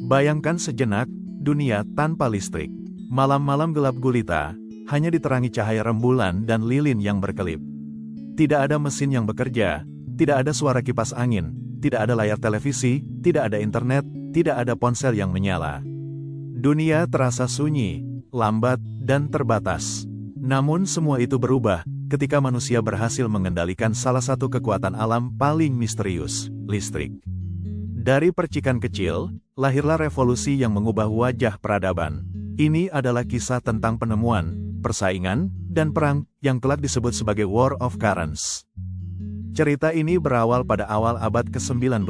Bayangkan sejenak, dunia tanpa listrik. Malam-malam gelap gulita, hanya diterangi cahaya rembulan dan lilin yang berkelip. Tidak ada mesin yang bekerja, tidak ada suara kipas angin, tidak ada layar televisi, tidak ada internet, tidak ada ponsel yang menyala. Dunia terasa sunyi, lambat, dan terbatas. Namun semua itu berubah ketika manusia berhasil mengendalikan salah satu kekuatan alam paling misterius, listrik. Dari percikan kecil, lahirlah revolusi yang mengubah wajah peradaban. Ini adalah kisah tentang penemuan, persaingan, dan perang yang kelak disebut sebagai War of Currents. Cerita ini berawal pada awal abad ke-19.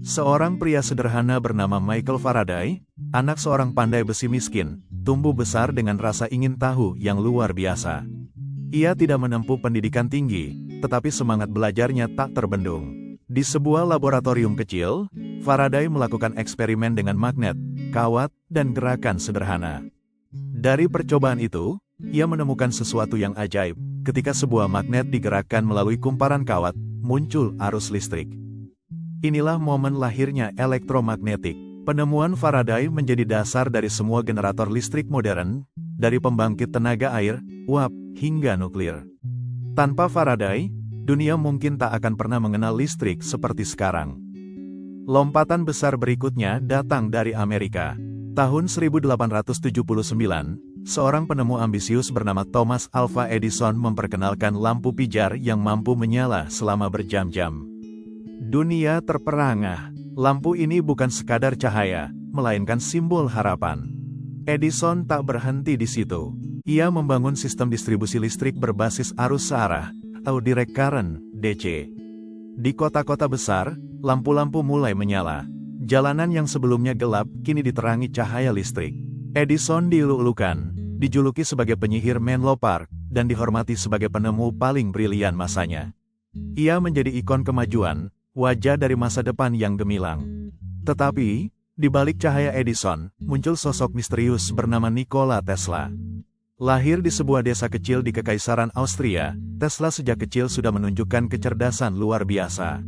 Seorang pria sederhana bernama Michael Faraday, anak seorang pandai besi miskin, tumbuh besar dengan rasa ingin tahu yang luar biasa. Ia tidak menempuh pendidikan tinggi, tetapi semangat belajarnya tak terbendung. Di sebuah laboratorium kecil, Faraday melakukan eksperimen dengan magnet, kawat, dan gerakan sederhana. Dari percobaan itu, ia menemukan sesuatu yang ajaib. Ketika sebuah magnet digerakkan melalui kumparan kawat, muncul arus listrik. Inilah momen lahirnya elektromagnetik. Penemuan Faraday menjadi dasar dari semua generator listrik modern, dari pembangkit tenaga air, uap, hingga nuklir. Tanpa Faraday, dunia mungkin tak akan pernah mengenal listrik seperti sekarang. Lompatan besar berikutnya datang dari Amerika. Tahun 1879, seorang penemu ambisius bernama Thomas Alva Edison memperkenalkan lampu pijar yang mampu menyala selama berjam-jam. Dunia terperangah. Lampu ini bukan sekadar cahaya, melainkan simbol harapan. Edison tak berhenti di situ. Ia membangun sistem distribusi listrik berbasis arus searah, atau direct current, DC. Di kota-kota besar, lampu-lampu mulai menyala. Jalanan yang sebelumnya gelap, kini diterangi cahaya listrik. Edison dielu-elukan, dijuluki sebagai penyihir Menlo Park, dan dihormati sebagai penemu paling brilian masanya. Ia menjadi ikon kemajuan, wajah dari masa depan yang gemilang. Tetapi, di balik cahaya Edison, muncul sosok misterius bernama Nikola Tesla. Lahir di sebuah desa kecil di Kekaisaran Austria, Tesla sejak kecil sudah menunjukkan kecerdasan luar biasa.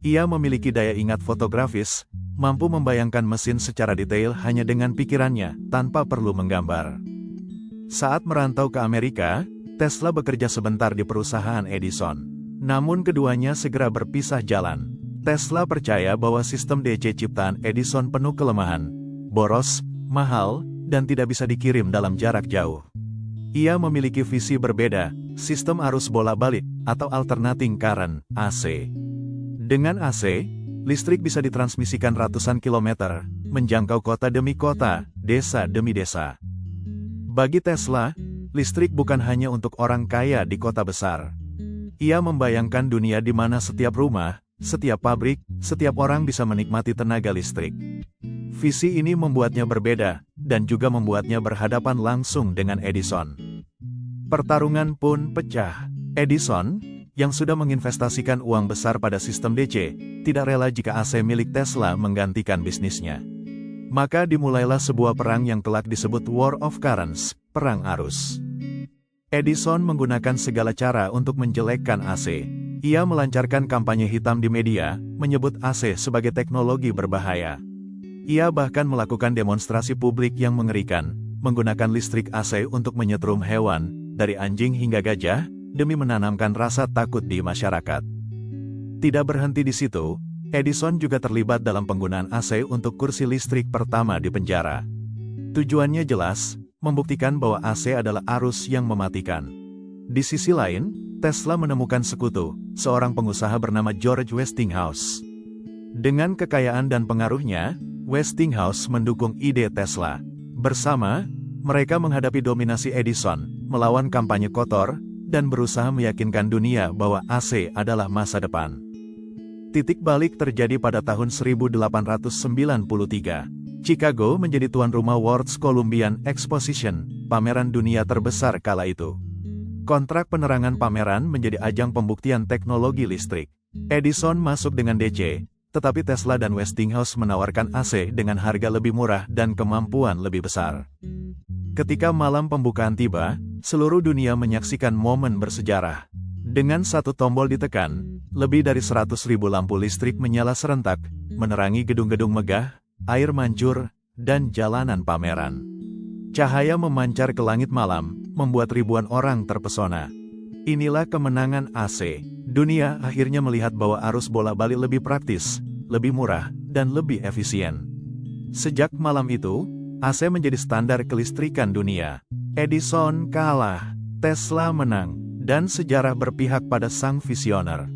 Ia memiliki daya ingat fotografis, mampu membayangkan mesin secara detail hanya dengan pikirannya, tanpa perlu menggambar. Saat merantau ke Amerika, Tesla bekerja sebentar di perusahaan Edison. Namun keduanya segera berpisah jalan. Tesla percaya bahwa sistem DC ciptaan Edison penuh kelemahan, boros, mahal, dan tidak bisa dikirim dalam jarak jauh. Ia memiliki visi berbeda, sistem arus bola-balik, atau alternating current, AC. Dengan AC, listrik bisa ditransmisikan ratusan kilometer, menjangkau kota demi kota, desa demi desa. Bagi Tesla, listrik bukan hanya untuk orang kaya di kota besar. Ia membayangkan dunia di mana setiap rumah, setiap pabrik, setiap orang bisa menikmati tenaga listrik. Visi ini membuatnya berbeda, dan juga membuatnya berhadapan langsung dengan Edison. Pertarungan pun pecah. Edison, yang sudah menginvestasikan uang besar pada sistem DC, tidak rela jika AC milik Tesla menggantikan bisnisnya. Maka dimulailah sebuah perang yang kelak disebut War of Currents, perang arus. Edison menggunakan segala cara untuk menjelekkan AC. Ia melancarkan kampanye hitam di media, menyebut AC sebagai teknologi berbahaya. Ia bahkan melakukan demonstrasi publik yang mengerikan, menggunakan listrik AC untuk menyetrum hewan, dari anjing hingga gajah, demi menanamkan rasa takut di masyarakat. Tidak berhenti di situ, Edison juga terlibat dalam penggunaan AC untuk kursi listrik pertama di penjara. Tujuannya jelas, membuktikan bahwa AC adalah arus yang mematikan. Di sisi lain, Tesla menemukan sekutu, seorang pengusaha bernama George Westinghouse. Dengan kekayaan dan pengaruhnya, Westinghouse mendukung ide Tesla. Bersama, mereka menghadapi dominasi Edison, melawan kampanye kotor, dan berusaha meyakinkan dunia bahwa AC adalah masa depan. Titik balik terjadi pada tahun 1893. Chicago menjadi tuan rumah World's Columbian Exposition, pameran dunia terbesar kala itu. Kontrak penerangan pameran menjadi ajang pembuktian teknologi listrik. Edison masuk dengan DC, tetapi Tesla dan Westinghouse menawarkan AC dengan harga lebih murah dan kemampuan lebih besar. Ketika malam pembukaan tiba, seluruh dunia menyaksikan momen bersejarah. Dengan satu tombol ditekan, lebih dari 100.000 lampu listrik menyala serentak, menerangi gedung-gedung megah, air mancur, dan jalanan pameran. Cahaya memancar ke langit malam, membuat ribuan orang terpesona. Inilah kemenangan AC. Dunia akhirnya melihat bahwa arus bola-balik lebih praktis, lebih murah, dan lebih efisien. Sejak malam itu, AC menjadi standar kelistrikan dunia. Edison kalah, Tesla menang, dan sejarah berpihak pada sang visioner.